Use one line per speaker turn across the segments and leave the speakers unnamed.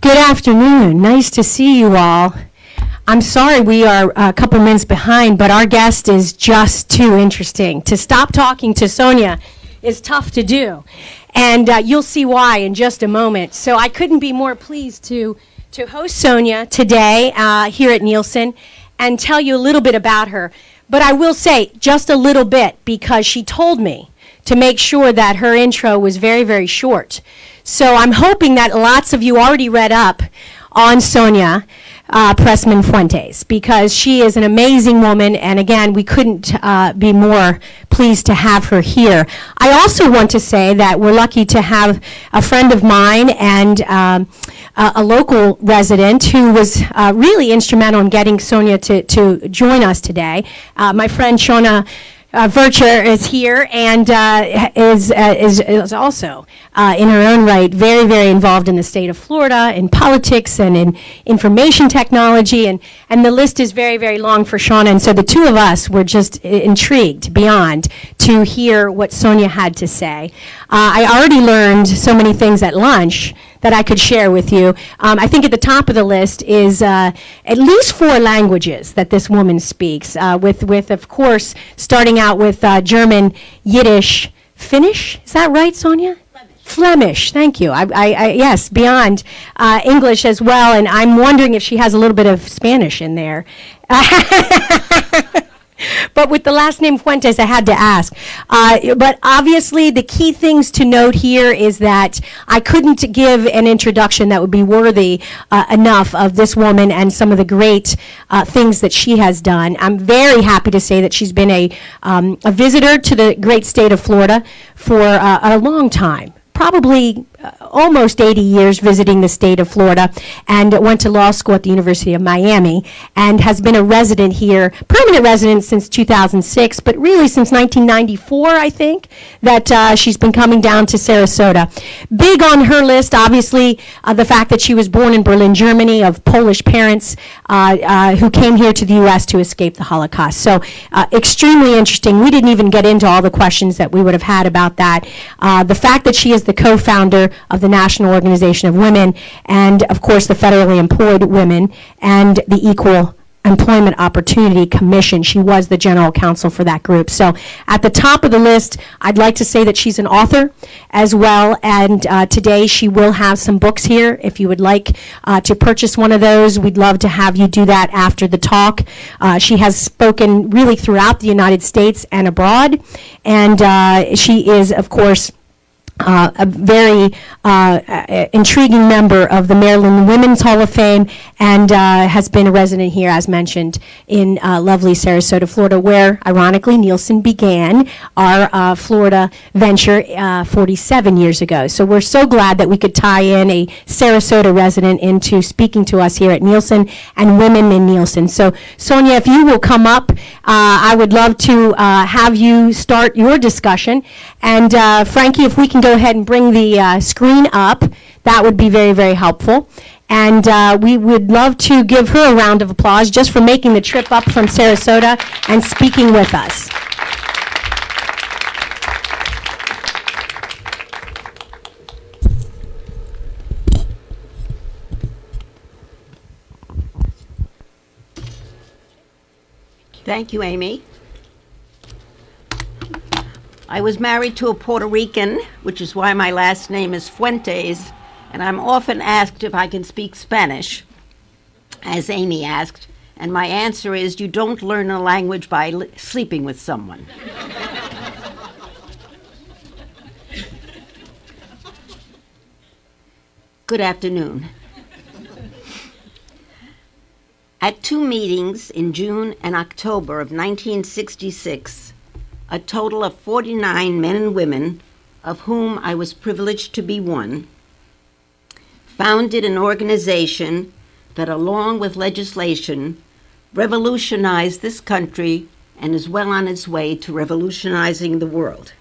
Good afternoon. Nice to see you all. I'm sorry we are a couple minutes behind, but our guest is just too interesting. To stop talking to Sonia is tough to do, and you'll see why in just a moment. So I couldn't be more pleased to host Sonia today here at Nielsen and tell you a little bit about her. But I will say just a little bit because she told me to make sure that her intro was very, very short. So I'm hoping that lots of you already read up on Sonia Pressman Fuentes because she is an amazing woman, and again, we couldn't be more pleased to have her here. I also want to say that we're lucky to have a friend of mine and a local resident who was really instrumental in getting Sonia to join us today. My friend Sonia Vircher is here and is also, in her own right, very, very involved in the state of Florida, in politics and in information technology, and the list is very, very long for Shauna. And so the two of us were just intrigued beyond to hear what Sonia had to say. I already learned so many things at lunch that I could share with you. I think at the top of the list is at least 4 languages that this woman speaks, with of course, starting out with German, Yiddish, Finnish. Is that right, Sonia? Flemish, thank you. Yes, beyond English as well, and I'm wondering if she has a little bit of Spanish in there. But with the last name Fuentes, I had to ask. But obviously, the key things to note here is that I couldn't give an introduction that would be worthy enough of this woman and some of the great things that she has done. I'm very happy to say that she's been a visitor to the great state of Florida for a long time. Probably almost 80 years visiting the state of Florida, and went to law school at the University of Miami, and has been a resident here, permanent resident since 2006, but really since 1994, I think, that she's been coming down to Sarasota. Big on her list, obviously, the fact that she was born in Berlin, Germany, of Polish parents who came here to the U.S. to escape the Holocaust. So extremely interesting. We didn't even get into all the questions that we would have had about that. The fact that she is the co-founder of the National Organization of Women, and of course the Federally Employed Women, and the Equal Employment Opportunity Commission. She was the general counsel for that group. So at the top of the list, I'd like to say that she's an author as well, and today she will have some books here. If you would like to purchase one of those, we'd love to have you do that after the talk. She has spoken really throughout the United States and abroad, and she is, of course, a very intriguing member of the Maryland Women's Hall of Fame, and has been a resident here, as mentioned, in lovely Sarasota, Florida, where, ironically, Nielsen began our Florida venture 47 years ago. So we're so glad that we could tie in a Sarasota resident into speaking to us here at Nielsen and Women in Nielsen. So, Sonia, if you will come up, I would love to have you start your discussion. And Frankie, if we can go ahead and bring the screen up, that would be very, very helpful. And we would love to give her a round of applause just for making the trip up from Sarasota and speaking with us.
Thank you, Amy. I was married to a Puerto Rican, which is why my last name is Fuentes, and I'm often asked if I can speak Spanish, as Amy asked, and my answer is you don't learn a language by sleeping with someone. Good afternoon. At 2 meetings in June and October of 1966, a total of 49 men and women, of whom I was privileged to be one, founded an organization that, along with legislation, revolutionized this country and is well on its way to revolutionizing the world.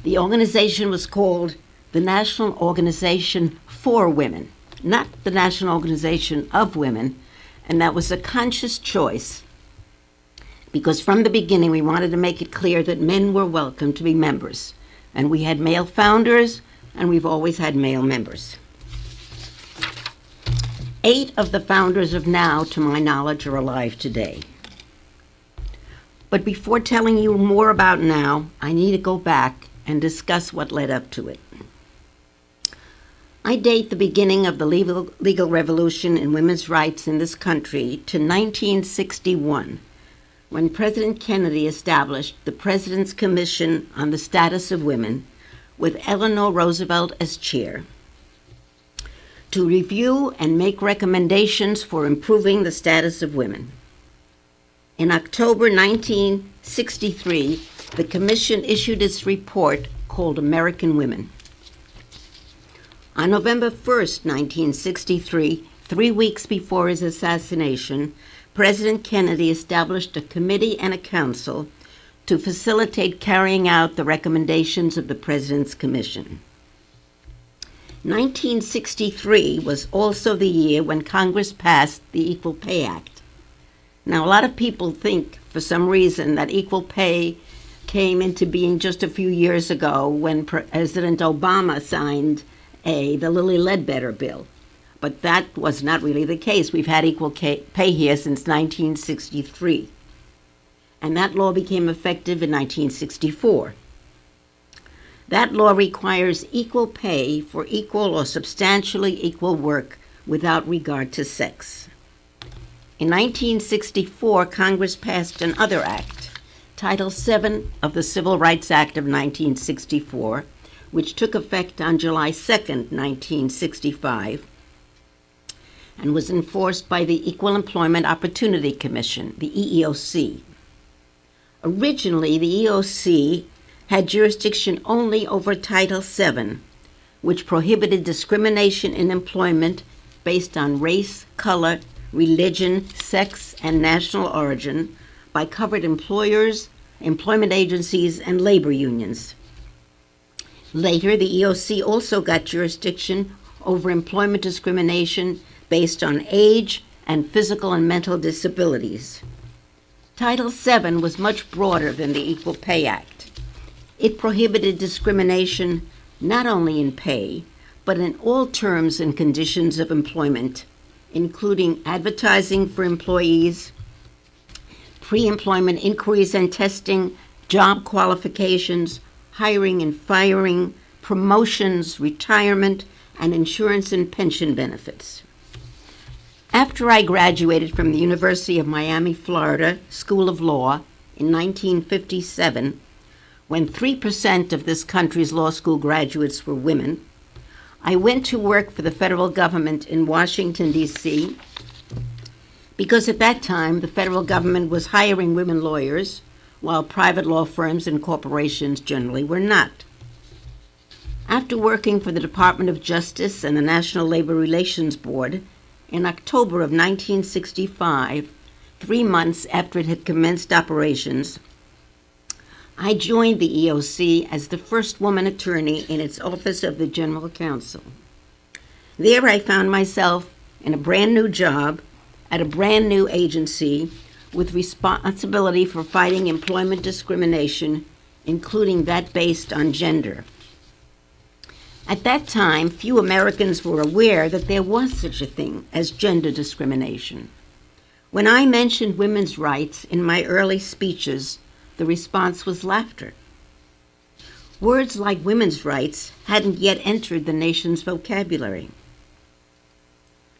The organization was called the National Organization for Women, not the National Organization of Women, and that was a conscious choice because from the beginning we wanted to make it clear that men were welcome to be members. And we had male founders, and we've always had male members. 8 of the founders of NOW, to my knowledge, are alive today. But before telling you more about NOW, I need to go back and discuss what led up to it. I date the beginning of the legal revolution in women's rights in this country to 1961, when President Kennedy established the President's Commission on the Status of Women, with Eleanor Roosevelt as chair, to review and make recommendations for improving the status of women. In October 1963, the Commission issued its report called American Women. On November 1st, 1963, 3 weeks before his assassination, President Kennedy established a committee and a council to facilitate carrying out the recommendations of the President's Commission. 1963 was also the year when Congress passed the Equal Pay Act. Now, a lot of people think, for some reason, that equal pay came into being just a few years ago when President Obama signed the Lilly Ledbetter bill. But that was not really the case. We've had equal pay here since 1963. And that law became effective in 1964. That law requires equal pay for equal or substantially equal work without regard to sex. In 1964, Congress passed another act, Title VII of the Civil Rights Act of 1964, which took effect on July 2nd, 1965, and was enforced by the Equal Employment Opportunity Commission, the EEOC. Originally, the EEOC had jurisdiction only over Title VII, which prohibited discrimination in employment based on race, color, religion, sex, and national origin by covered employers, employment agencies, and labor unions. Later, the EEOC also got jurisdiction over employment discrimination based on age and physical and mental disabilities. Title VII was much broader than the Equal Pay Act. It prohibited discrimination not only in pay, but in all terms and conditions of employment, including advertising for employees, pre-employment inquiries and testing, job qualifications, hiring and firing, promotions, retirement, and insurance and pension benefits. After I graduated from the University of Miami, Florida, School of Law in 1957, when 3% of this country's law school graduates were women, I went to work for the federal government in Washington, D.C., because at that time the federal government was hiring women lawyers, while private law firms and corporations generally were not. After working for the Department of Justice and the National Labor Relations Board, in October of 1965, 3 months after it had commenced operations, I joined the EEOC as the first woman attorney in its Office of the General Counsel. There I found myself in a brand new job at a brand new agency with responsibility for fighting employment discrimination, including that based on gender. At that time, few Americans were aware that there was such a thing as gender discrimination. When I mentioned women's rights in my early speeches, the response was laughter. Words like women's rights hadn't yet entered the nation's vocabulary.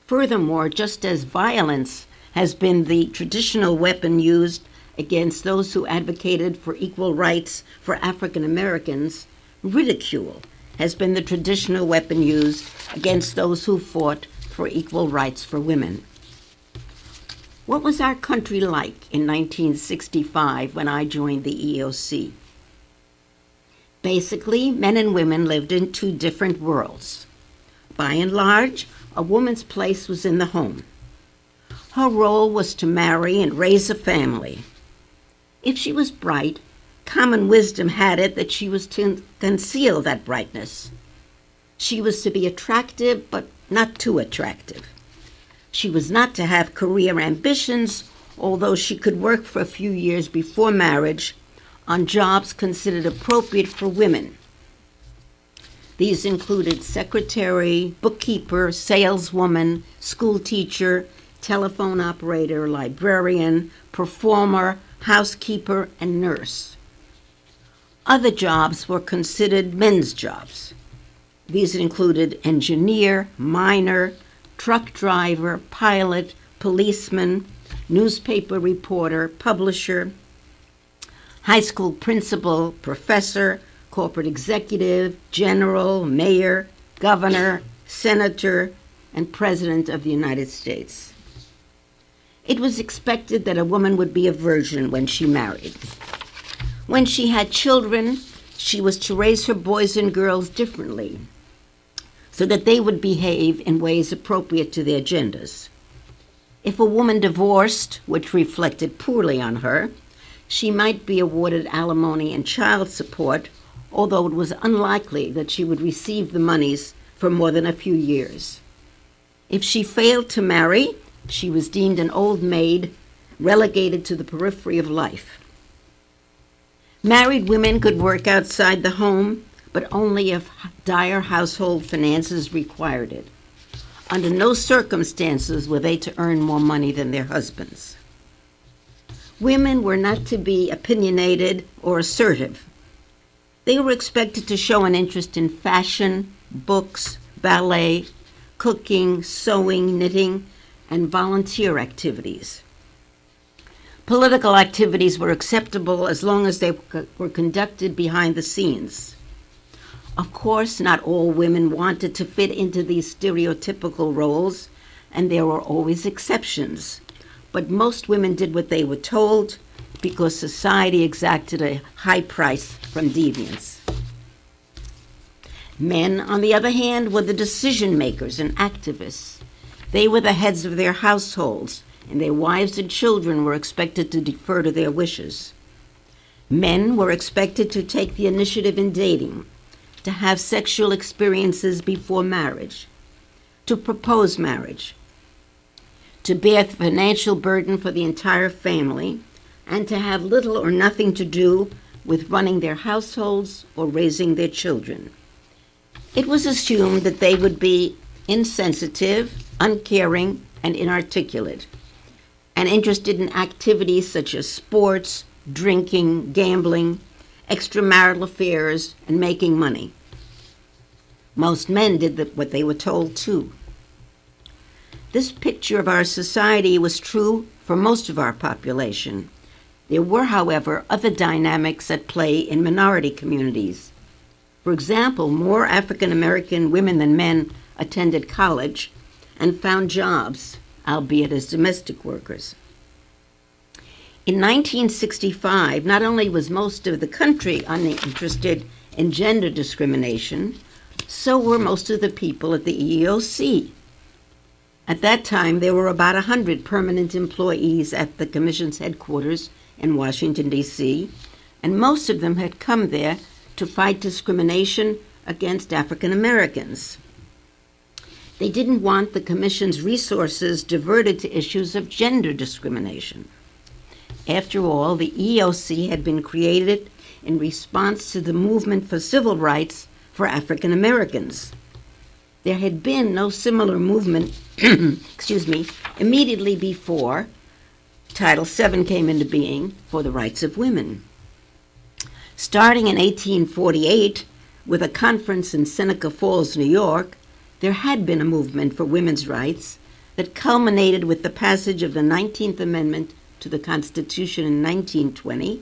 Furthermore, just as violence has been the traditional weapon used against those who advocated for equal rights for African Americans, ridicule has been the traditional weapon used against those who fought for equal rights for women. What was our country like in 1965 when I joined the EEOC? Basically, men and women lived in two different worlds. By and large, a woman's place was in the home. Her role was to marry and raise a family. If she was bright, common wisdom had it that she was to conceal that brightness. She was to be attractive, but not too attractive. She was not to have career ambitions, although she could work for a few years before marriage on jobs considered appropriate for women. These included secretary, bookkeeper, saleswoman, school teacher, telephone operator, librarian, performer, housekeeper, and nurse. Other jobs were considered men's jobs. These included engineer, miner, truck driver, pilot, policeman, newspaper reporter, publisher, high school principal, professor, corporate executive, general, mayor, governor, senator, and president of the United States. It was expected that a woman would be a virgin when she married. When she had children, she was to raise her boys and girls differently so that they would behave in ways appropriate to their genders. If a woman divorced, which reflected poorly on her, she might be awarded alimony and child support, although it was unlikely that she would receive the monies for more than a few years. If she failed to marry, she was deemed an old maid, relegated to the periphery of life. Married women could work outside the home, but only if dire household finances required it. Under no circumstances were they to earn more money than their husbands. Women were not to be opinionated or assertive. They were expected to show an interest in fashion, books, ballet, cooking, sewing, knitting, and volunteer activities. Political activities were acceptable as long as they were conducted behind the scenes. Of course, not all women wanted to fit into these stereotypical roles, and there were always exceptions. But most women did what they were told because society exacted a high price from deviance. Men, on the other hand, were the decision makers and activists. They were the heads of their households, and their wives and children were expected to defer to their wishes. Men were expected to take the initiative in dating, to have sexual experiences before marriage, to propose marriage, to bear the financial burden for the entire family, and to have little or nothing to do with running their households or raising their children. It was assumed that they would be insensitive, uncaring, and inarticulate, and interested in activities such as sports, drinking, gambling, extramarital affairs, and making money. Most men did what they were told too. This picture of our society was true for most of our population. There were, however, other dynamics at play in minority communities. For example, more African American women than men attended college and found jobs, albeit as domestic workers. In 1965, not only was most of the country uninterested in gender discrimination, so were most of the people at the EEOC. At that time, there were about 100 permanent employees at the Commission's headquarters in Washington, D.C., and most of them had come there to fight discrimination against African Americans. They didn't want the Commission's resources diverted to issues of gender discrimination. After all, the EEOC had been created in response to the movement for civil rights for African Americans. There had been no similar movement immediately before Title VII came into being for the rights of women. Starting in 1848, with a conference in Seneca Falls, New York, there had been a movement for women's rights that culminated with the passage of the 19th Amendment to the Constitution in 1920,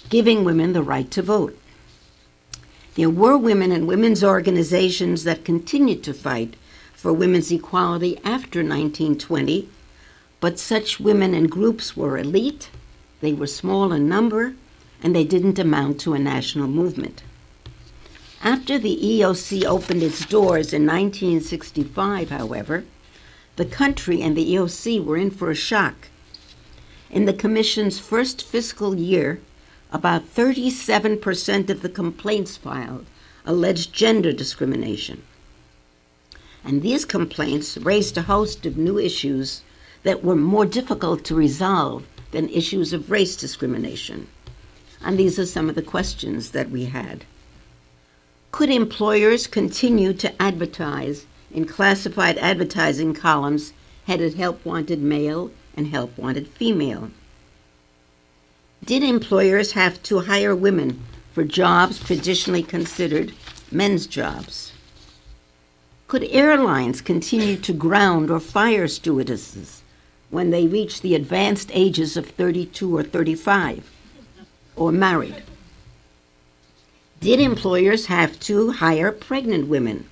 giving women the right to vote. There were women and women's organizations that continued to fight for women's equality after 1920, but such women and groups were elite, they were small in number, and they didn't amount to a national movement. After the EEOC opened its doors in 1965, however, the country and the EEOC were in for a shock. In the Commission's first fiscal year, about 37% of the complaints filed alleged gender discrimination. And these complaints raised a host of new issues that were more difficult to resolve than issues of race discrimination. And these are some of the questions that we had. Could employers continue to advertise in classified advertising columns headed Help Wanted Male and Help Wanted Female? Did employers have to hire women for jobs traditionally considered men's jobs? Could airlines continue to ground or fire stewardesses when they reach the advanced ages of 32 or 35, or married? Did employers have to hire pregnant women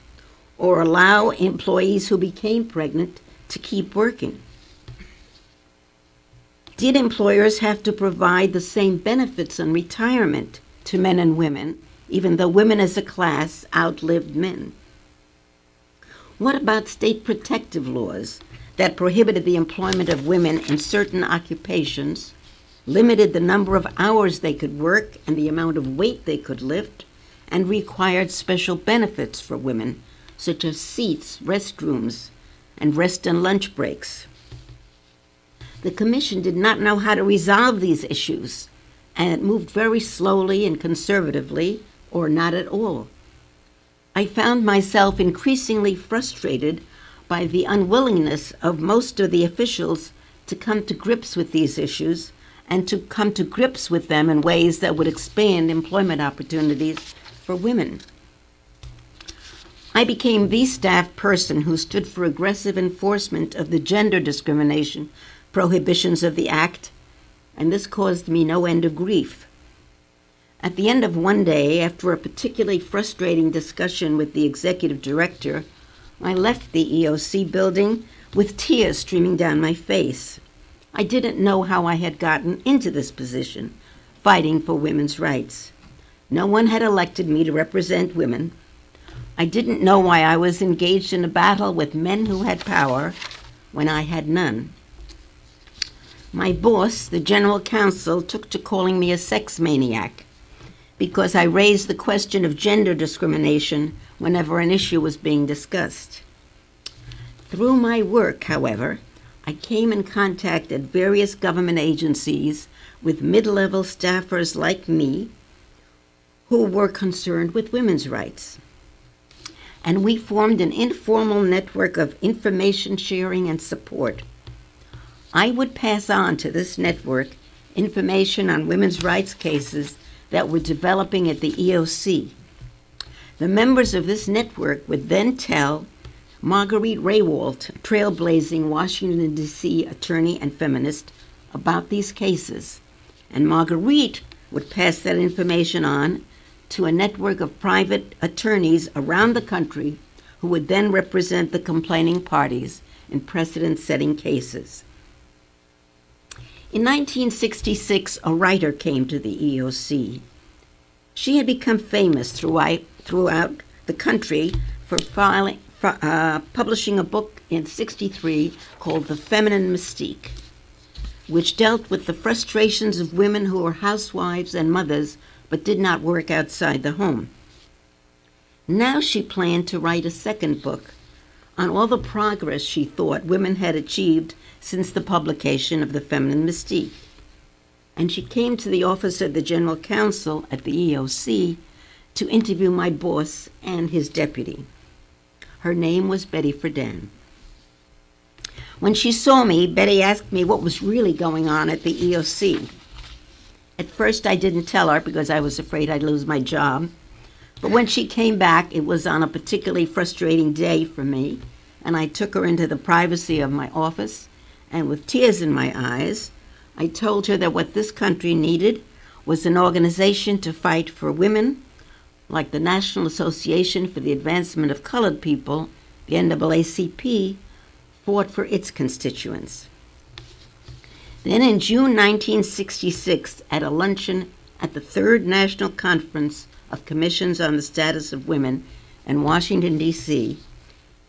or allow employees who became pregnant to keep working? Did employers have to provide the same benefits on retirement to men and women, even though women as a class outlived men? What about state protective laws that prohibited the employment of women in certain occupations, limited the number of hours they could work and the amount of weight they could lift, and required special benefits for women, such as seats, restrooms, and rest and lunch breaks? The Commission did not know how to resolve these issues, and it moved very slowly and conservatively, or not at all. I found myself increasingly frustrated by the unwillingness of most of the officials to come to grips with these issues and to come to grips with them in ways that would expand employment opportunities for women. I became the staff person who stood for aggressive enforcement of the gender discrimination prohibitions of the Act, and this caused me no end of grief. At the end of one day, after a particularly frustrating discussion with the executive director, I left the EOC building with tears streaming down my face. I didn't know how I had gotten into this position, fighting for women's rights. No one had elected me to represent women. I didn't know why I was engaged in a battle with men who had power when I had none. My boss, the general counsel, took to calling me a sex maniac because I raised the question of gender discrimination whenever an issue was being discussed. Through my work, however, I came in contact at various government agencies with mid-level staffers like me who were concerned with women's rights. And we formed an informal network of information sharing and support. I would pass on to this network information on women's rights cases that were developing at the EOC. The members of this network would then tell Marguerite Raywalt, trailblazing Washington, D.C. attorney and feminist, about these cases, and Marguerite would pass that information on to a network of private attorneys around the country who would then represent the complaining parties in precedent-setting cases. In 1966, a writer came to the EOC. She had become famous throughout the country for publishing a book in '63 called The Feminine Mystique, which dealt with the frustrations of women who were housewives and mothers but did not work outside the home. Now she planned to write a second book on all the progress she thought women had achieved since the publication of The Feminine Mystique. And she came to the office of the General Counsel at the EOC to interview my boss and his deputy. Her name was Betty Friedan. When she saw me, Betty asked me what was really going on at the EOC. At first, I didn't tell her because I was afraid I'd lose my job. But when she came back, it was on a particularly frustrating day for me, and I took her into the privacy of my office, and with tears in my eyes, I told her that what this country needed was an organization to fight for women, like the National Association for the Advancement of Colored People, the NAACP, fought for its constituents. Then in June 1966, at a luncheon at the Third National Conference of Commissions on the Status of Women in Washington, D.C.,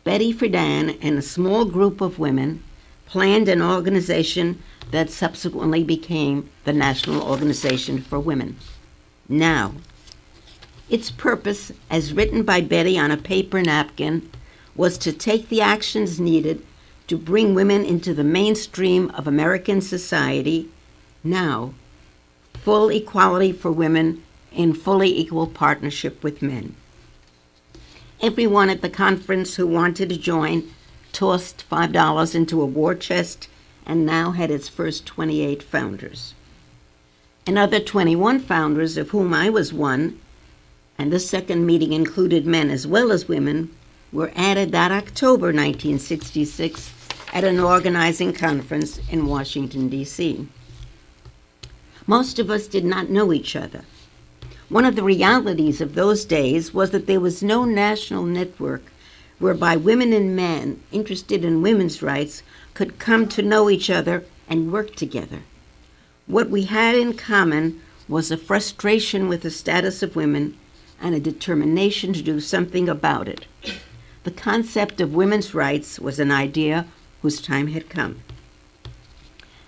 Betty Friedan and a small group of women planned an organization that subsequently became the National Organization for Women. Now, its purpose, as written by Betty on a paper napkin, was to take the actions needed to bring women into the mainstream of American society now, full equality for women in fully equal partnership with men. Everyone at the conference who wanted to join tossed $5 into a war chest and now had its first 28 founders. Another 21 founders, of whom I was one, and this second meeting included men as well as women, were added that October 1966 at an organizing conference in Washington, D.C. Most of us did not know each other. One of the realities of those days was that there was no national network whereby women and men interested in women's rights could come to know each other and work together. What we had in common was a frustration with the status of women and a determination to do something about it. The concept of women's rights was an idea whose time had come.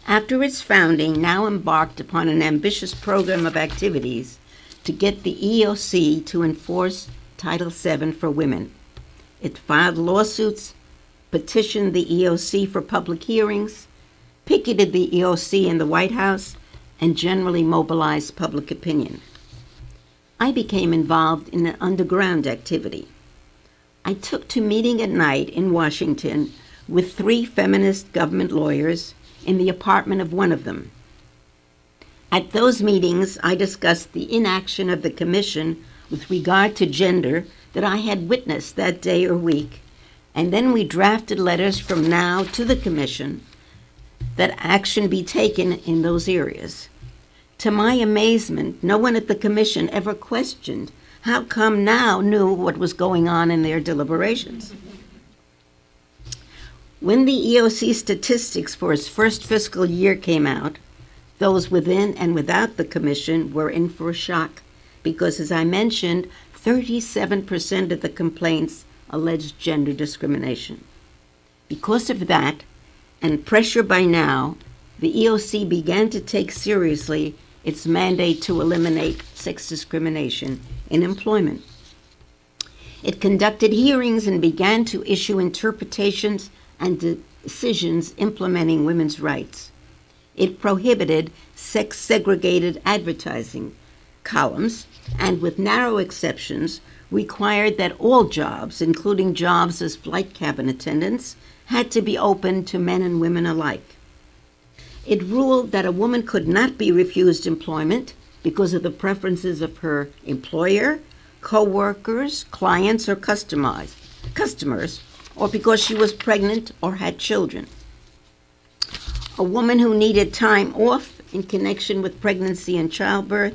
After its founding, now embarked upon an ambitious program of activities to get the EOC to enforce Title VII for women. It filed lawsuits, petitioned the EOC for public hearings, picketed the EOC in the White House, and generally mobilized public opinion. I became involved in an underground activity. I took to meeting at night in Washington with 3 feminist government lawyers in the apartment of one of them. At those meetings, I discussed the inaction of the Commission with regard to gender that I had witnessed that day or week, and then we drafted letters from now to the Commission that action be taken in those areas. To my amazement, no one at the Commission ever questioned how come now knew what was going on in their deliberations. When the EOC statistics for its first fiscal year came out, those within and without the Commission were in for a shock because, as I mentioned, 37% of the complaints alleged gender discrimination. Because of that, and pressure by now, the EOC began to take seriously its mandate to eliminate sex discrimination in employment. It conducted hearings and began to issue interpretations and decisions implementing women's rights. It prohibited sex-segregated advertising columns and, with narrow exceptions, required that all jobs, including jobs as flight cabin attendants, had to be open to men and women alike. It ruled that a woman could not be refused employment because of the preferences of her employer, co-workers, clients, or customers, or because she was pregnant or had children. A woman who needed time off in connection with pregnancy and childbirth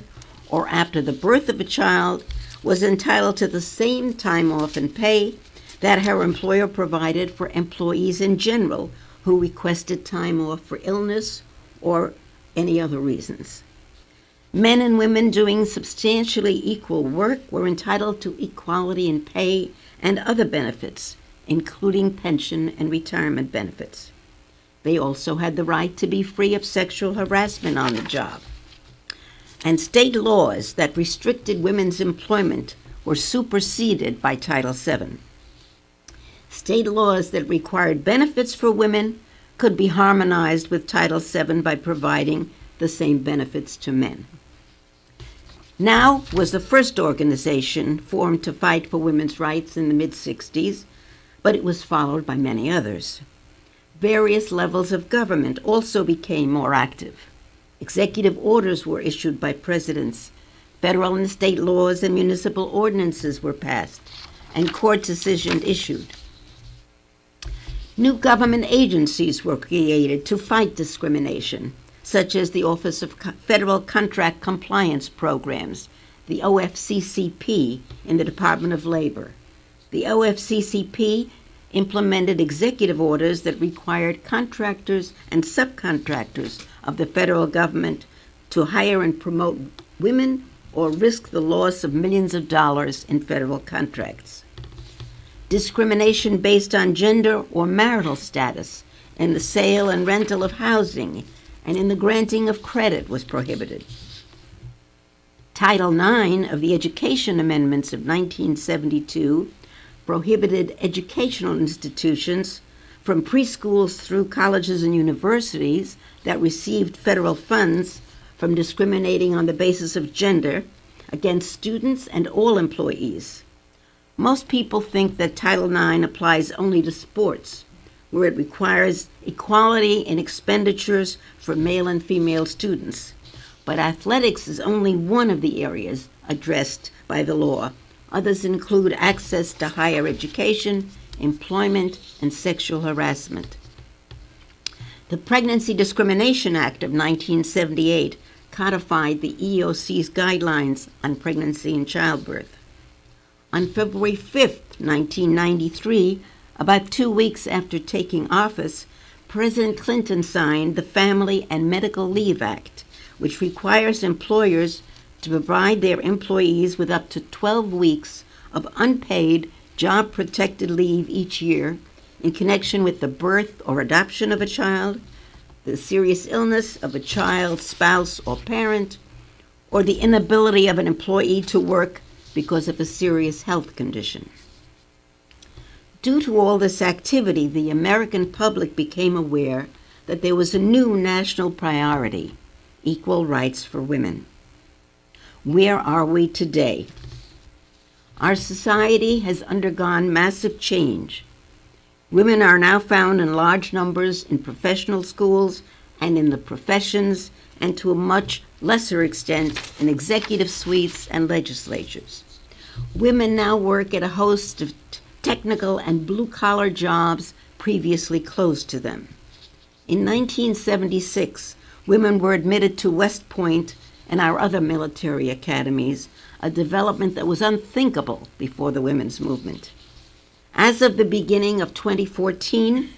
or after the birth of a child was entitled to the same time off and pay that her employer provided for employees in general who requested time off for illness or any other reasons. Men and women doing substantially equal work were entitled to equality in pay and other benefits, including pension and retirement benefits. They also had the right to be free of sexual harassment on the job. And state laws that restricted women's employment were superseded by Title VII. State laws that required benefits for women could be harmonized with Title VII by providing the same benefits to men. NOW was the first organization formed to fight for women's rights in the mid-60s, but it was followed by many others. Various levels of government also became more active. Executive orders were issued by presidents, federal and state laws and municipal ordinances were passed, and court decisions issued. New government agencies were created to fight discrimination, such as the Office of Federal Contract Compliance Programs, the OFCCP in the Department of Labor. The OFCCP implemented executive orders that required contractors and subcontractors of the federal government to hire and promote women or risk the loss of millions of dollars in federal contracts. Discrimination based on gender or marital status in the sale and rental of housing and in the granting of credit was prohibited. Title IX of the Education Amendments of 1972 prohibited educational institutions from preschools through colleges and universities that received federal funds from discriminating on the basis of gender against students and all employees. Most people think that Title IX applies only to sports, where it requires equality in expenditures for male and female students. But athletics is only one of the areas addressed by the law. Others include access to higher education, employment, and sexual harassment. The Pregnancy Discrimination Act of 1978 codified the EEOC's guidelines on pregnancy and childbirth. On February 5, 1993, about 2 weeks after taking office, President Clinton signed the Family and Medical Leave Act, which requires employers to provide their employees with up to 12 weeks of unpaid job-protected leave each year in connection with the birth or adoption of a child, the serious illness of a child, spouse, or parent, or the inability of an employee to work because of a serious health condition. Due to all this activity, the American public became aware that there was a new national priority: equal rights for women. Where are we today? Our society has undergone massive change. Women are now found in large numbers in professional schools and in the professions, and to a much lesser extent in executive suites and legislatures. Women now work at a host of technical and blue-collar jobs previously closed to them. In 1976, women were admitted to West Point and our other military academies, a development that was unthinkable before the women's movement. As of the beginning of 2014,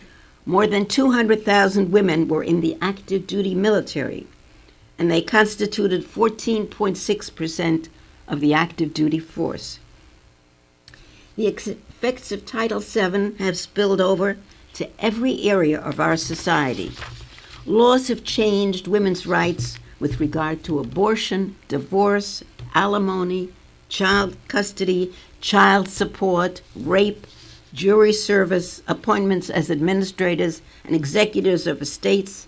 more than 200,000 women were in the active duty military, and they constituted 14.6% of the active duty force. The effects of Title VII have spilled over to every area of our society. Laws have changed women's rights with regard to abortion, divorce, alimony, child custody, child support, rape, jury service, appointments as administrators and executors of estates,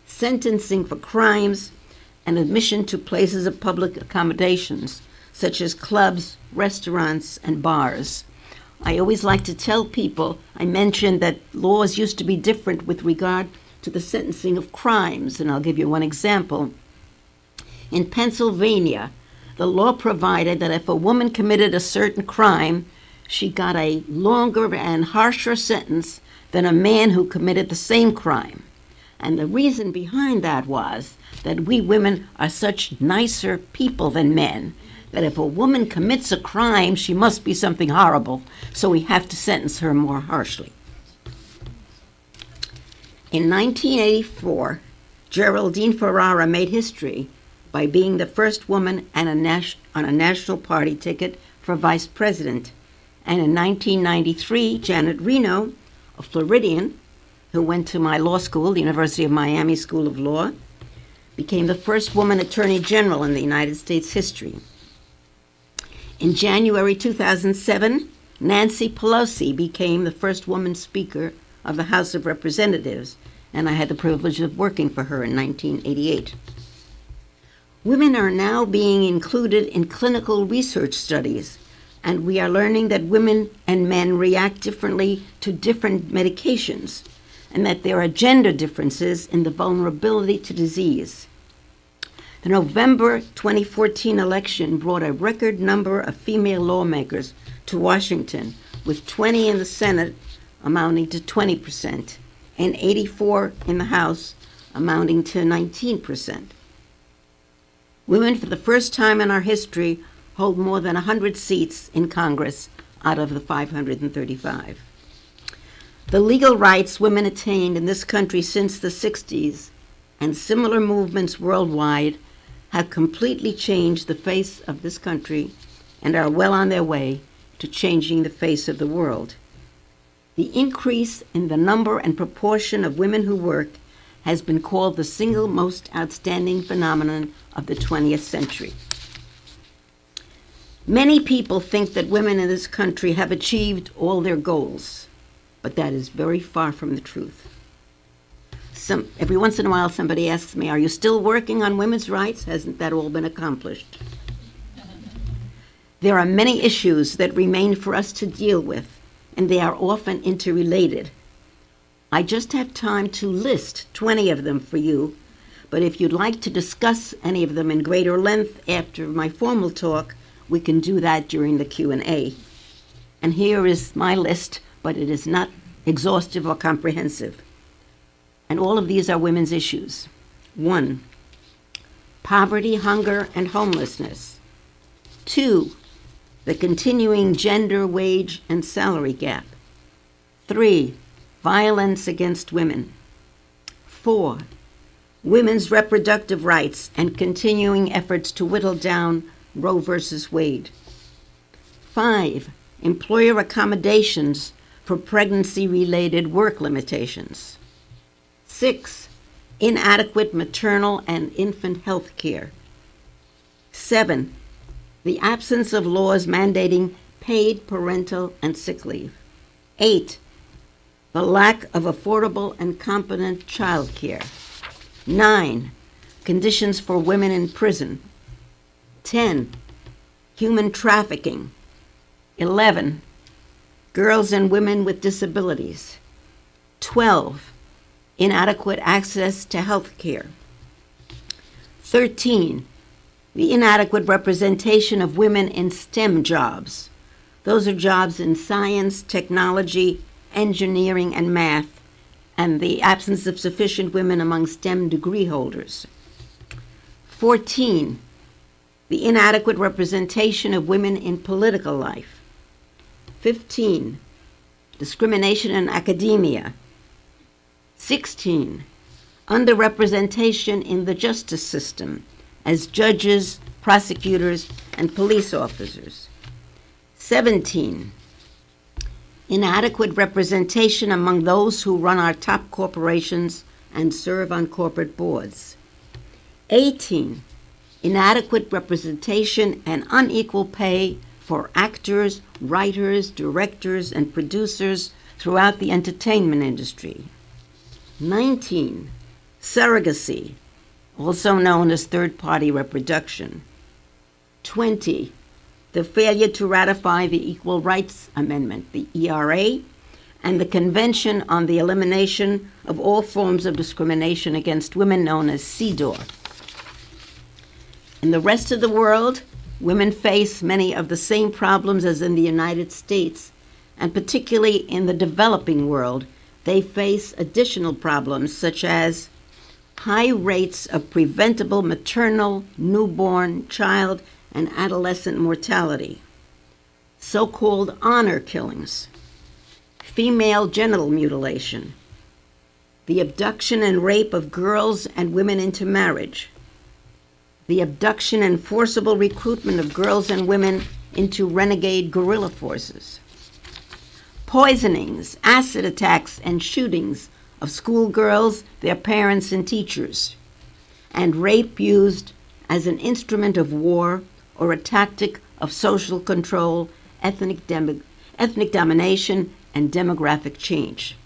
sentencing for crimes, and admission to places of public accommodations, such as clubs, restaurants, and bars. I always like to tell people, I mentioned that laws used to be different with regard to the sentencing of crimes, and I'll give you one example. In Pennsylvania, the law provided that if a woman committed a certain crime, she got a longer and harsher sentence than a man who committed the same crime. And the reason behind that was that we women are such nicer people than men, that if a woman commits a crime, she must be something horrible, so we have to sentence her more harshly. In 1984, Geraldine Ferrara made history by being the first woman on a National Party ticket for vice president. And in 1993, Janet Reno, a Floridian who went to my law school, the University of Miami School of Law, became the first woman attorney general in the United States history. In January 2007, Nancy Pelosi became the first woman speaker of the House of Representatives, and I had the privilege of working for her in 1988. Women are now being included in clinical research studies, and we are learning that women and men react differently to different medications, and that there are gender differences in the vulnerability to disease. The November 2014 election brought a record number of female lawmakers to Washington, with 20 in the Senate amounting to 20%, and 84 in the House amounting to 19%. Women, for the first time in our history, hold more than 100 seats in Congress out of the 535. The legal rights women attained in this country since the 60s and similar movements worldwide have completely changed the face of this country and are well on their way to changing the face of the world. The increase in the number and proportion of women who work has been called the single most outstanding phenomenon of the 20th century. Many people think that women in this country have achieved all their goals, but that is very far from the truth. Every once in a while somebody asks me, are you still working on women's rights? Hasn't that all been accomplished? There are many issues that remain for us to deal with, and they are often interrelated. I just have time to list 20 of them for you, but if you'd like to discuss any of them in greater length after my formal talk, we can do that during the Q&A. And here is my list, but it is not exhaustive or comprehensive. And all of these are women's issues. 1, poverty, hunger, and homelessness. 2, the continuing gender, wage, and salary gap. 3, violence against women. 4, women's reproductive rights and continuing efforts to whittle down Roe versus Wade. 5, employer accommodations for pregnancy-related work limitations. 6, inadequate maternal and infant health care. 7, the absence of laws mandating paid parental and sick leave. 8, the lack of affordable and competent child care. 9, conditions for women in prison. 10, human trafficking. 11, girls and women with disabilities. 12, inadequate access to health care. 13, the inadequate representation of women in STEM jobs. Those are jobs in science, technology, engineering, and math, and the absence of sufficient women among STEM degree holders. 14, the inadequate representation of women in political life. 15, discrimination in academia. 16, underrepresentation in the justice system as judges, prosecutors, and police officers. 17, inadequate representation among those who run our top corporations and serve on corporate boards. 18, inadequate representation and unequal pay for actors, writers, directors, and producers throughout the entertainment industry. 19, surrogacy, also known as third-party reproduction. 20, the failure to ratify the Equal Rights Amendment, the ERA, and the Convention on the Elimination of All Forms of Discrimination Against Women, known as CEDAW. In the rest of the world, women face many of the same problems as in the United States, and particularly in the developing world, they face additional problems such as high rates of preventable maternal, newborn, child, and adolescent mortality, so-called honor killings, female genital mutilation, the abduction and rape of girls and women into marriage, the abduction and forcible recruitment of girls and women into renegade guerrilla forces, poisonings, acid attacks, and shootings of schoolgirls, their parents, and teachers, and rape used as an instrument of war or a tactic of social control, ethnic domination, and demographic change.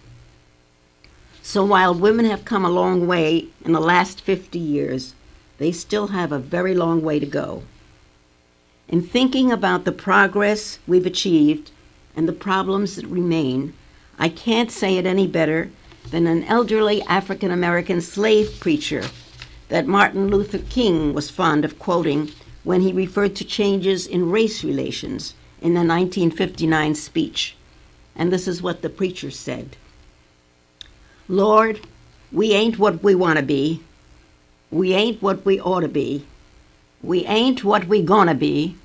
So while women have come a long way in the last 50 years, they still have a very long way to go. In thinking about the progress we've achieved and the problems that remain, I can't say it any better than an elderly African-American slave preacher that Martin Luther King was fond of quoting when he referred to changes in race relations in the 1959 speech. And this is what the preacher said: "Lord, we ain't what we want to be. We ain't what we ought to be. We ain't what we gonna be,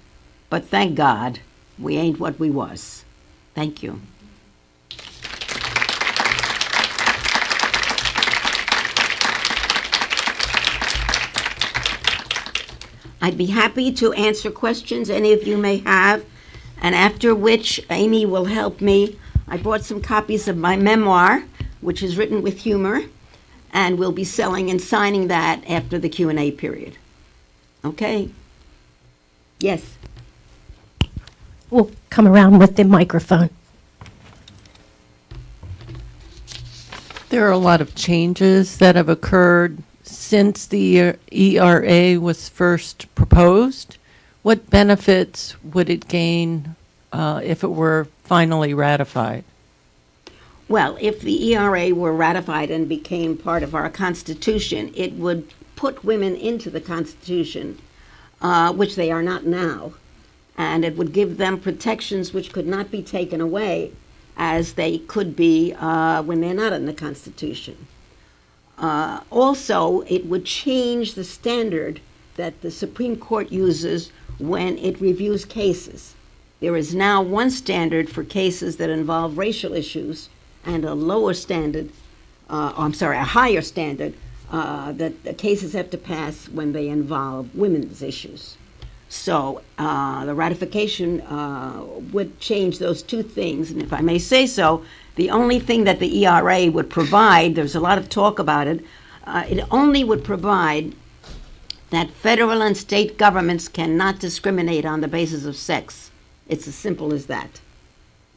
but thank God, we ain't what we was." Thank you. I'd be happy to answer questions any of you may have, and after which Amy will help me. I brought some copies of my memoir, which is written with humor, and we'll be selling and signing that after the Q&A period. Okay? Yes?
We'll come around with the microphone.
There are a lot of changes that have occurred since the ERA was first proposed. What benefits would it gain if it were finally ratified?
Well, if the ERA were ratified and became part of our Constitution, it would put women into the Constitution, which they are not now, and it would give them protections which could not be taken away as they could be when they're not in the Constitution. Also, it would change the standard that the Supreme Court uses when it reviews cases. There is now one standard for cases that involve racial issues and a lower standard, a higher standard that the cases have to pass when they involve women's issues. So the ratification would change those two things, and if I may say so, the only thing that the ERA would provide, there's a lot of talk about it, it only would provide that federal and state governments cannot discriminate on the basis of sex. It's as simple as that.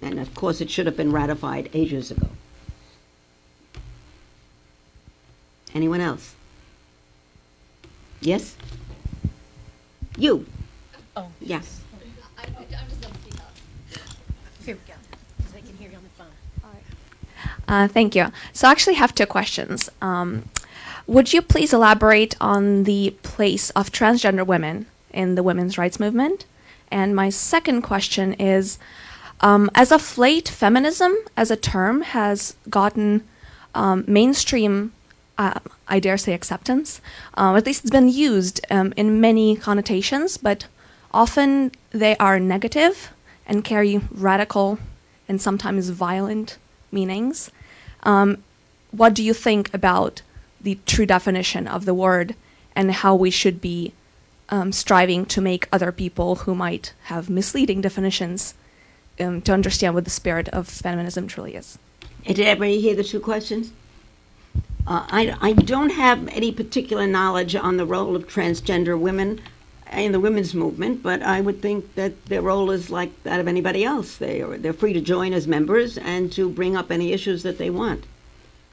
And of course, it should have been ratified ages ago. Anyone else? Yes? You.
Oh.
Yes.
Here we go, so they can hear you on the phone.
Thank you. So I actually have two questions. Would you please elaborate on the place of transgender women in the women's rights movement? And my second question is, as of late, feminism as a term has gotten mainstream, I dare say, acceptance. At least it's been used in many connotations, but often they are negative and carry radical and sometimes violent meanings. What do you think about the true definition of the word and how we should be striving to make other people who might have misleading definitions to understand what the spirit of feminism truly is?
Did everybody hear the two questions? I don't have any particular knowledge on the role of transgender women in the women's movement, but I would think that their role is like that of anybody else. They're free to join as members and to bring up any issues that they want.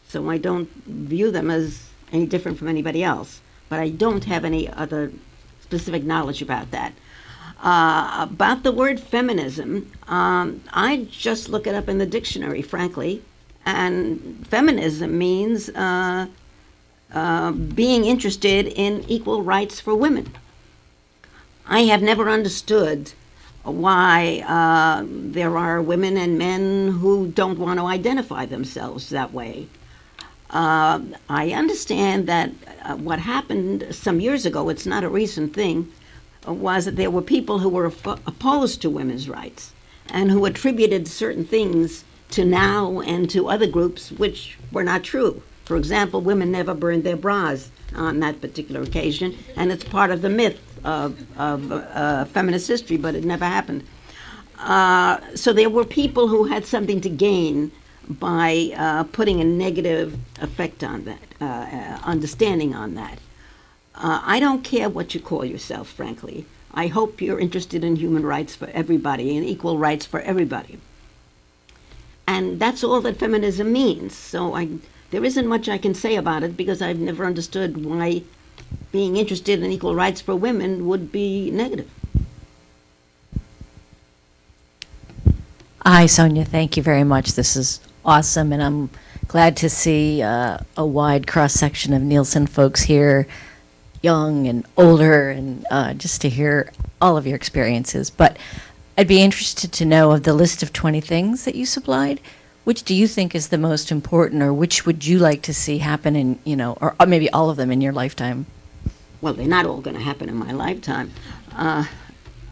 So I don't view them as any different from anybody else, but I don't have any other specific knowledge about that. About the word feminism, I just look it up in the dictionary, frankly, and feminism means being interested in equal rights for women. I have never understood why there are women and men who don't want to identify themselves that way. I understand that what happened some years ago, it's not a recent thing, was that there were people who were opposed to women's rights and who attributed certain things to NOW and to other groups which were not true. For example, women never burned their bras on that particular occasion, and it's part of the myth of feminist history, but it never happened. So there were people who had something to gain by putting a negative effect on that, understanding on that. I don't care what you call yourself, frankly. I hope you're interested in human rights for everybody and equal rights for everybody. And that's all that feminism means. So there isn't much I can say about it because I've never understood why being interested in equal rights for women would be negative.
Hi, Sonia. Thank you very much. This is awesome, and I'm glad to see a wide cross-section of Nielsen folks here, young and older, and just to hear all of your experiences. But I'd be interested to know, of the list of 20 things that you supplied, which do you think is the most important, or which would you like to see happen in, or maybe all of them in your lifetime?
Well, they're not all going to happen in my lifetime.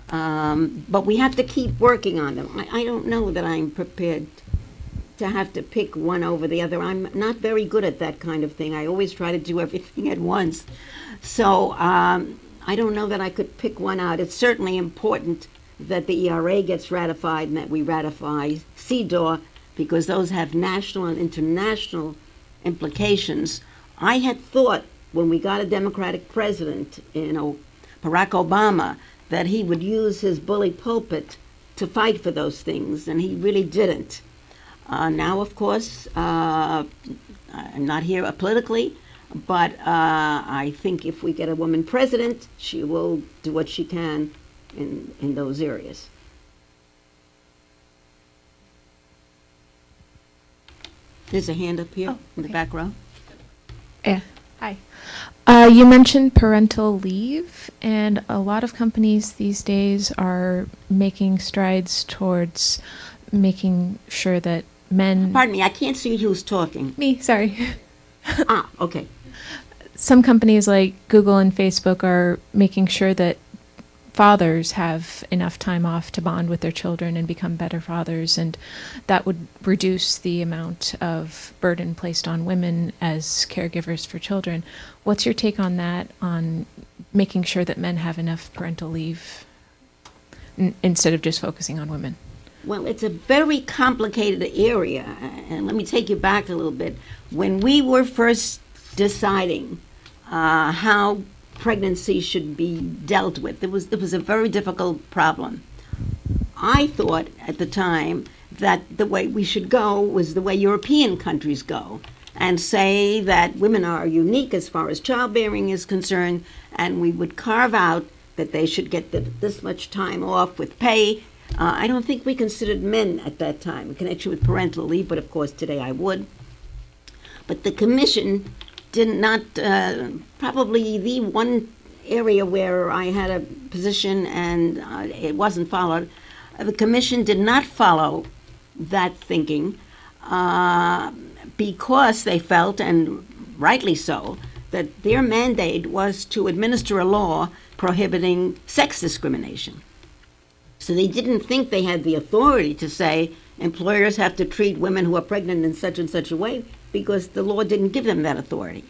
But we have to keep working on them. I don't know that I'm prepared to have to pick one over the other. I'm not very good at that kind of thing. I always try to do everything at once. So I don't know that I could pick one out. It's certainly important that the ERA gets ratified and that we ratify CEDAW, because those have national and international implications. I had thought when we got a Democratic president, Barack Obama, that he would use his bully pulpit to fight for those things, and he really didn't. Now, of course, I'm not here politically, but I think if we get a woman president, she will do what she can in those areas. There's a hand up here in the back row.
Yeah. Hi. You mentioned parental leave, and a lot of companies these days are making strides towards making sure that men...
Pardon me, I can't see who's talking.
Me, sorry.
Okay.
Some companies like Google and Facebook are making sure that fathers have enough time off to bond with their children and become better fathers, and that would reduce the amount of burden placed on women as caregivers for children. What's your take on that, on making sure that men have enough parental leave instead of just focusing on women?
Well, it's a very complicated area, and let me take you back a little bit. When we were first deciding how pregnancy should be dealt with, it was a very difficult problem. I thought at the time that the way we should go was the way European countries go, and say that women are unique as far as childbearing is concerned, and we would carve out that they should get this much time off with pay. I don't think we considered men at that time in connection with parental leave, but of course today I would. But the Commission did not, probably the one area where I had a position and it wasn't followed, the Commission did not follow that thinking because they felt, and rightly so, that their mandate was to administer a law prohibiting sex discrimination. So they didn't think they had the authority to say employers have to treat women who are pregnant in such and such a way, because the law didn't give them that authority.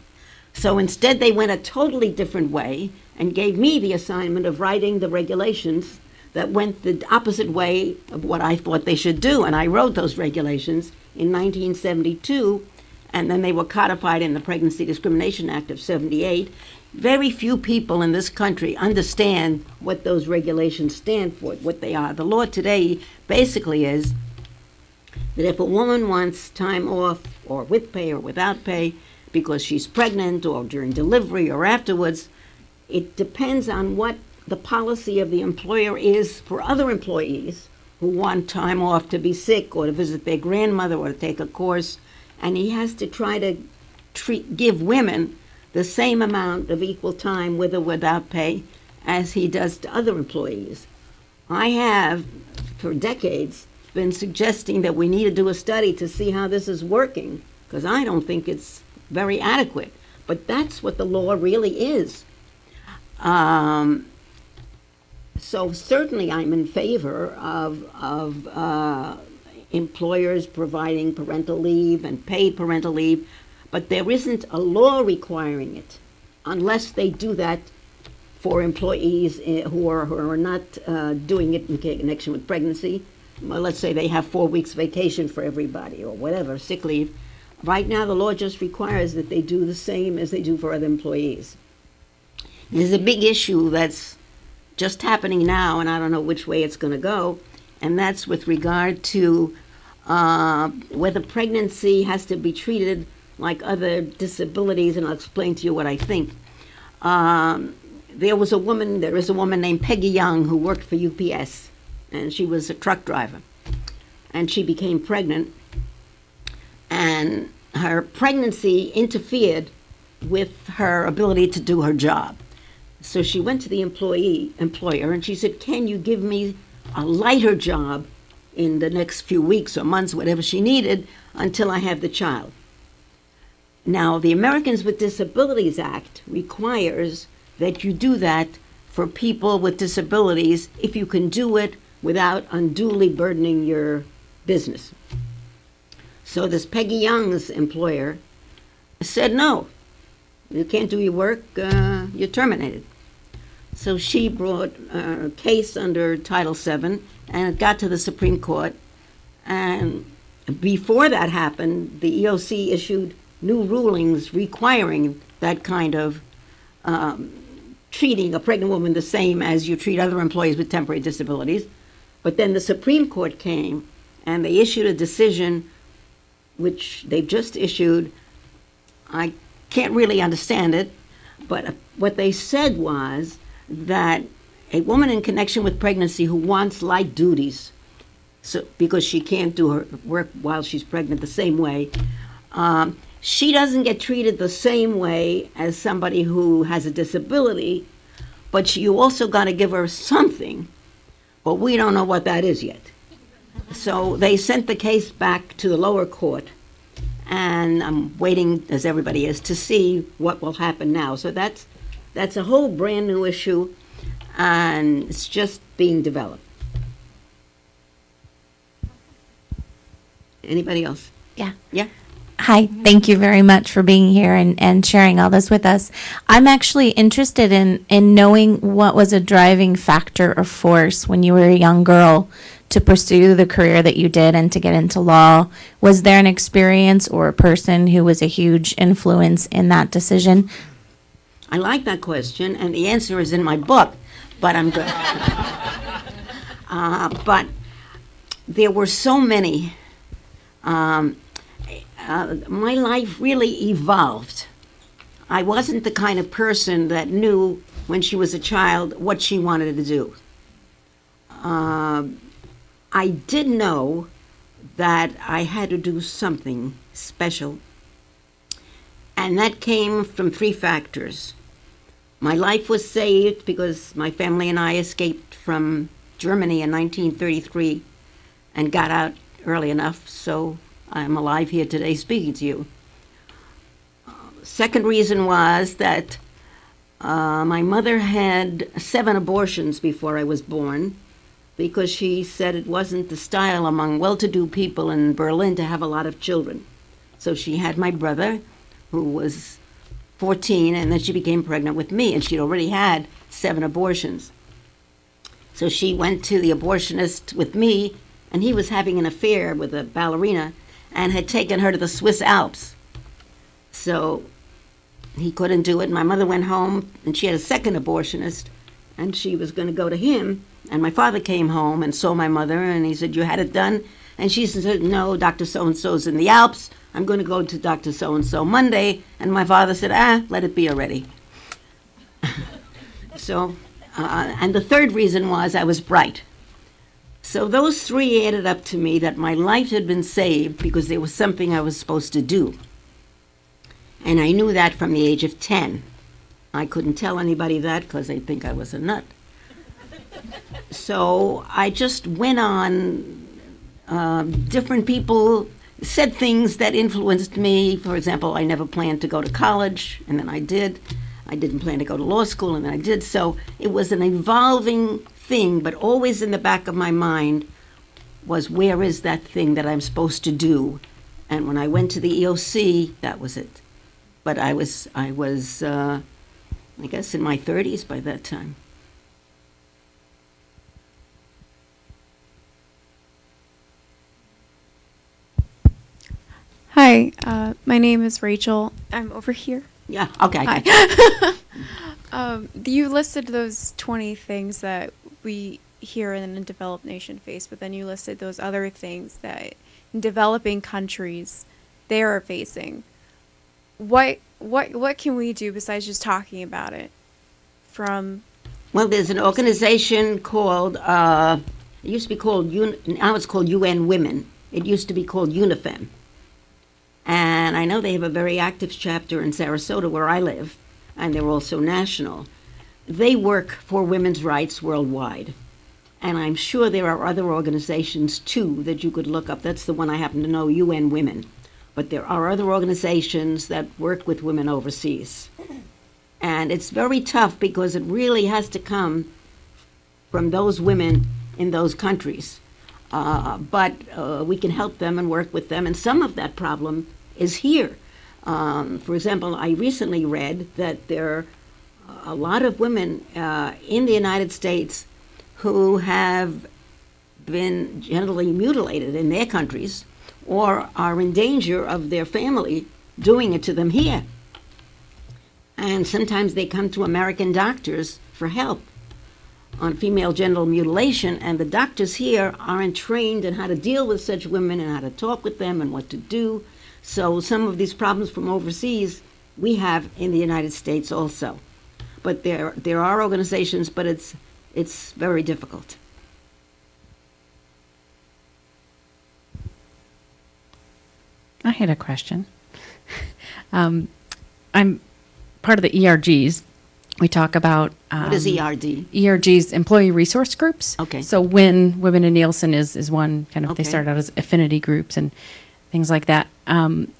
So instead they went a totally different way and gave me the assignment of writing the regulations that went the opposite way of what I thought they should do. And I wrote those regulations in 1972, and then they were codified in the Pregnancy Discrimination Act of 78. Very few people in this country understand what those regulations stand for, what they are. The law today basically is that if a woman wants time off, or with pay or without pay, because she's pregnant or during delivery or afterwards, it depends on what the policy of the employer is for other employees who want time off to be sick or to visit their grandmother or to take a course, and he has to try to give women the same amount of equal time with or without pay as he does to other employees. I have, for decades, been suggesting that we need to do a study to see how this is working, because I don't think it's very adequate. But that's what the law really is. So certainly I'm in favor of employers providing parental leave and paid parental leave, but there isn't a law requiring it unless they do that for employees who are not doing it in connection with pregnancy. Well, let's say they have 4 weeks vacation for everybody or whatever, sick leave. Right now the law just requires that they do the same as they do for other employees. There's a big issue that's just happening now, and I don't know which way it's going to go, and that's with regard to whether pregnancy has to be treated like other disabilities, and I'll explain to you what I think. There is a woman named Peggy Young who worked for UPS, and she was a truck driver, and she became pregnant, and her pregnancy interfered with her ability to do her job. So she went to the employer, and she said, "Can you give me a lighter job in the next few weeks or months, whatever she needed, until I have the child?" Now, the Americans with Disabilities Act requires that you do that for people with disabilities if you can do it without unduly burdening your business. So this Peggy Young's employer said, "No, you can't do your work, you're terminated." So she brought a case under Title VII, and it got to the Supreme Court. And before that happened, the EOC issued new rulings requiring that kind of treating a pregnant woman the same as you treat other employees with temporary disabilities. But then the Supreme Court came, and they issued a decision which they've just issued. I can't really understand it, but what they said was that a woman in connection with pregnancy who wants light duties, so because she can't do her work while she's pregnant the same way, she doesn't get treated the same way as somebody who has a disability, but you also got to give her something, but we don't know what that is yet. So they sent the case back to the lower court, and I'm waiting, as everybody is, to see what will happen now. So that's a whole brand new issue, and it's just being developed. Anybody else?
Yeah.
Yeah?
Hi, thank you very much for being here and sharing all this with us. I'm actually interested in knowing what was a driving factor or force when you were a young girl to pursue the career that you did and to get into law. Was there an experience or a person who was a huge influence in that decision?
I like that question, and the answer is in my book, but I'm good. But there were so many. My life really evolved. I wasn't the kind of person that knew when she was a child what she wanted to do. I did know that I had to do something special, and that came from three factors. My life was saved because my family and I escaped from Germany in 1933 and got out early enough, so I'm alive here today speaking to you. Second reason was that my mother had 7 abortions before I was born, because she said it wasn't the style among well-to-do people in Berlin to have a lot of children. So she had my brother, who was 14, and then she became pregnant with me, and she'd already had 7 abortions. So she went to the abortionist with me, and he was having an affair with a ballerina and had taken her to the Swiss Alps. So he couldn't do it. My mother went home, and she had a second abortionist, and she was going to go to him. And my father came home and saw my mother, and he said, "You had it done?" And she said, "No, Dr. So-and-so's in the Alps. I'm going to go to Dr. So-and-so Monday." And my father said, let it be already. So, and the third reason was I was bright. So those 3 added up to me that my life had been saved because there was something I was supposed to do. And I knew that from the age of 10. I couldn't tell anybody that because they'd think I was a nut. So I just went on. Different people said things that influenced me. For example, I never planned to go to college, and then I did. I didn't plan to go to law school, and then I did. So it was an evolving thing, but always in the back of my mind was, where is that thing that I'm supposed to do? And when I went to the EOC, that was it. But I was I guess, in my 30s by that time.
Hi, my name is Rachel. I'm over here.
Yeah, okay.
Hi. You listed those 20 things that we here in a developed nation face, but then you listed those other things that in developing countries they are facing. What can we do besides just talking about it?
Well, there's an organization called, it used to be called, now it's called UN Women. It used to be called UNIFEM. And I know they have a very active chapter in Sarasota where I live, and they're also national. They work for women's rights worldwide. And I'm sure there are other organizations, too, that you could look up. That's the one I happen to know, UN Women. But there are other organizations that work with women overseas. And it's very tough because it really has to come from those women in those countries. But we can help them and work with them. And some of that problem is here. For example, I recently read that there are a lot of women in the United States who have been genitally mutilated in their countries or are in danger of their family doing it to them here. And sometimes they come to American doctors for help on female genital mutilation, and the doctors here aren't trained in how to deal with such women and how to talk with them and what to do. So some of these problems from overseas we have in the United States also. But there are organizations, but It's very difficult.
I had a question. I'm part of the ERGs. We talk about
What is ERD?
ERGs, employee resource groups.
Okay.
So when Women in Nielsen is one kind of,
Okay.
they started out as affinity groups and things like that.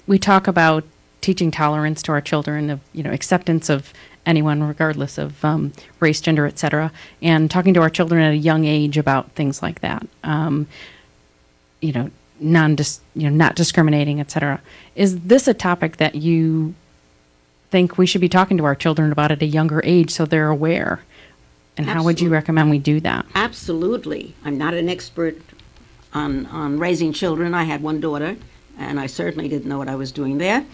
We talk about teaching tolerance to our children, of acceptance of anyone regardless of race, gender, et cetera, and talking to our children at a young age about things like that. Not discriminating, et cetera. Is this a topic that you think we should be talking to our children about at a younger age so they're aware? And how would you
Absolutely.
recommend we do that?
Absolutely. I'm not an expert on raising children. I had one daughter, and I certainly didn't know what I was doing there.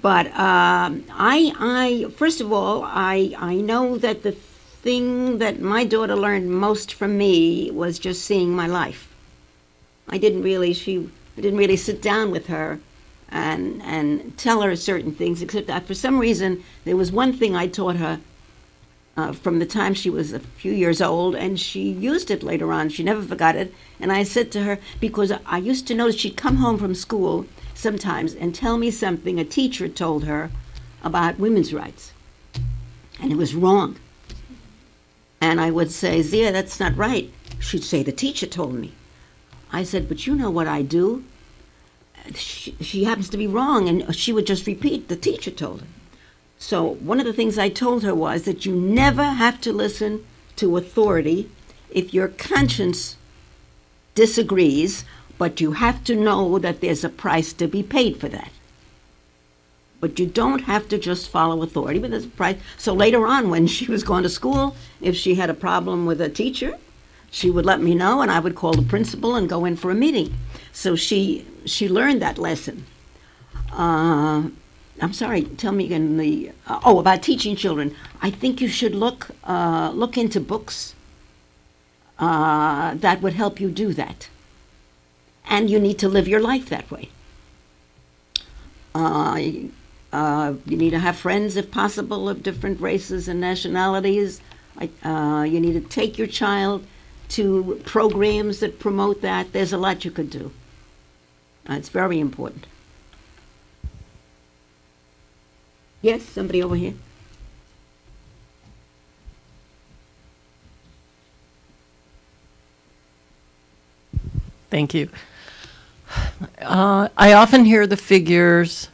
But I first of all, I know that the thing that my daughter learned most from me was just seeing my life. I didn't really sit down with her and tell her certain things, except that for some reason there was one thing I taught her from the time she was a few years old, and she used it later on. She never forgot it. And I said to her, because I used to notice she'd come home from school sometimes and tell me something a teacher told her about women's rights, and it was wrong. And I would say, Zia, that's not right. She'd say, the teacher told me. I said, but you know what I do? She happens to be wrong, and she would just repeat, the teacher told her. So one of the things I told her was that you never have to listen to authority if your conscience disagrees, but you have to know that there's a price to be paid for that. But you don't have to just follow authority, but there's a price. So later on, when she was going to school, if she had a problem with a teacher, she would let me know, and I would call the principal and go in for a meeting. So she learned that lesson. I'm sorry, tell me again about teaching children. I think you should look into books that would help you do that. And you need to live your life that way. You need to have friends, if possible, of different races and nationalities. You need to take your child to programs that promote that. There's a lot you could do. It's very important. Yes, somebody over here.
Thank you. I often hear the figures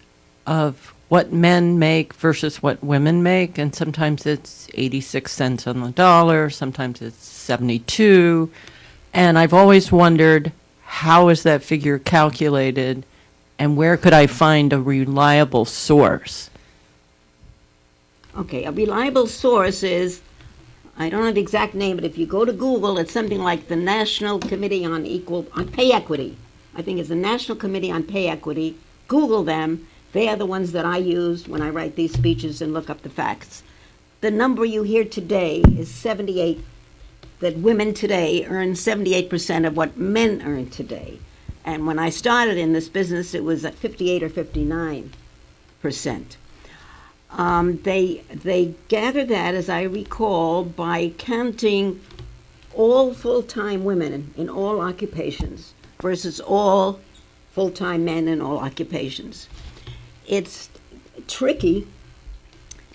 of what men make versus what women make, and sometimes it's 86 cents on the dollar, sometimes it's 72, and I've always wondered, how is that figure calculated, and where could I find a reliable source?
Okay, a reliable source is, I don't know the exact name, but if you go to Google, it's something like the National Committee on Pay Equity. I think it's the National Committee on Pay Equity. Google them. They are the ones that I use when I write these speeches and look up the facts. The number you hear today is 78, that women today earn 78% of what men earn today. And when I started in this business, it was at 58 or 59%. They gather that, as I recall, by counting all full-time women in all occupations versus all full-time men in all occupations. It's tricky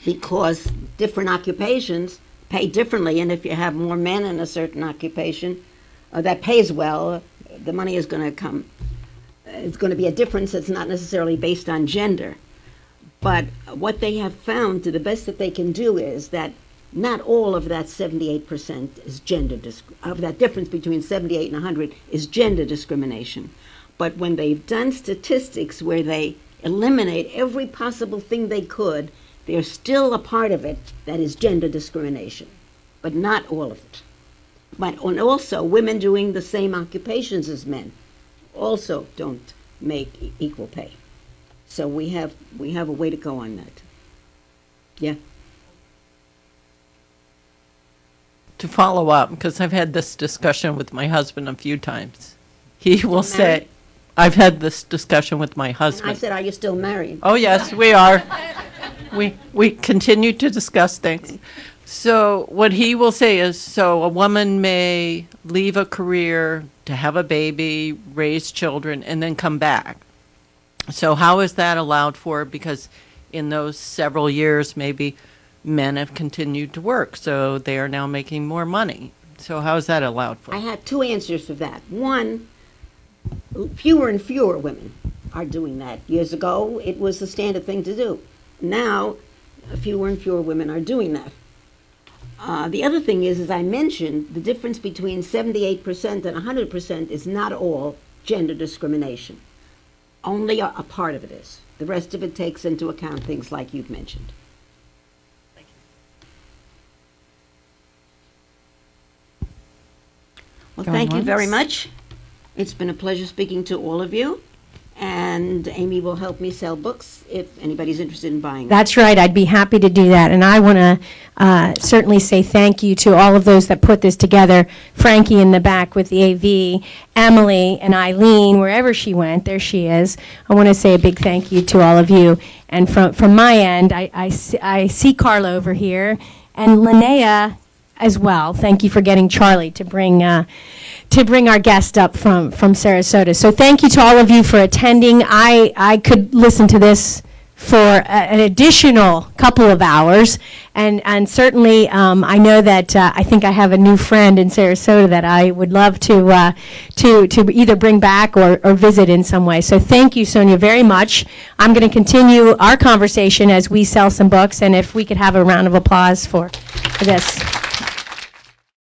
because different occupations pay differently, and if you have more men in a certain occupation that pays well, the money is going to come. It's going to be a difference that's not necessarily based on gender. But what they have found, to the best that they can do, is that not all of that 78% is of that difference between 78 and 100 is gender discrimination. But when they've done statistics where they eliminate every possible thing they could, there's still a part of it that is gender discrimination, but not all of it. And also, women doing the same occupations as men also don't make equal pay. So we have a way to go on that. Yeah.
To follow up, because I've had this discussion with my husband a few times. He will say, I've had this discussion with my husband.
I said, are you still married?
Oh, yes, we are. We continue to discuss things. So what he will say is, so a woman may leave a career to have a baby, raise children, and then come back. So how is that allowed for? Because in those several years, maybe men have continued to work, so they are now making more money. So how is that allowed for?
I had two answers for that. One, fewer and fewer women are doing that. Years ago, it was the standard thing to do. Now, fewer and fewer women are doing that. The other thing is, as I mentioned, the difference between 78% and 100% is not all gender discrimination. Only a part of it is. The rest of it takes into account things like you've mentioned. Well, thank you very much. It's been a pleasure speaking to all of you. And Amy will help me sell books if anybody's interested in buying them.
That's right. I'd be happy to do that. And I want to certainly say thank you to all of those that put this together. Frankie in the back with the AV, Emily and Eileen, wherever she went, there she is. I want to say a big thank you to all of you. And from my end, I see Carla over here and Linnea as well. Thank you for getting Charlie to bring our guest up from Sarasota. So thank you to all of you for attending. I could listen to this for an additional couple of hours, and certainly I know that I think I have a new friend in Sarasota that I would love to either bring back or visit in some way. So thank you, Sonia, very much. I'm going to continue our conversation as we sell some books, and if we could have a round of applause for this.